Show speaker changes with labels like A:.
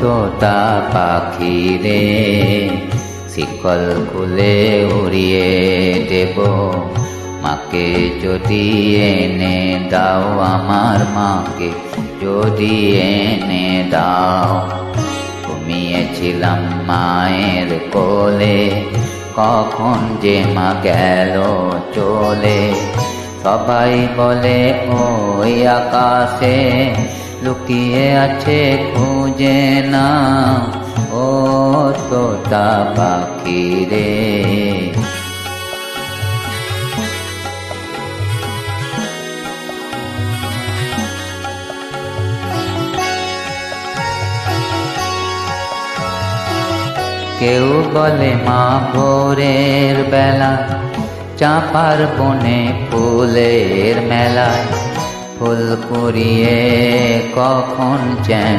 A: তোতা পাখি রে, শিকল খুলে উড়িয়ে দেব, মাকে যদি এনে দাও, আমার মাকে যদি এনে দাও। ঘুমিয়েছিলাম মায়ের কোলে, কখন যে মা গেল চলে। সবাই বলে ওই আকাশে লুকিয়ে আছে, খুঁজে না ও তোতা পাখি রে। কেউ বলে মা ভোরের বেলা, চাঁপার বনে ফুলের মেলায়, ফুল কুড়িয়ে কখন যেন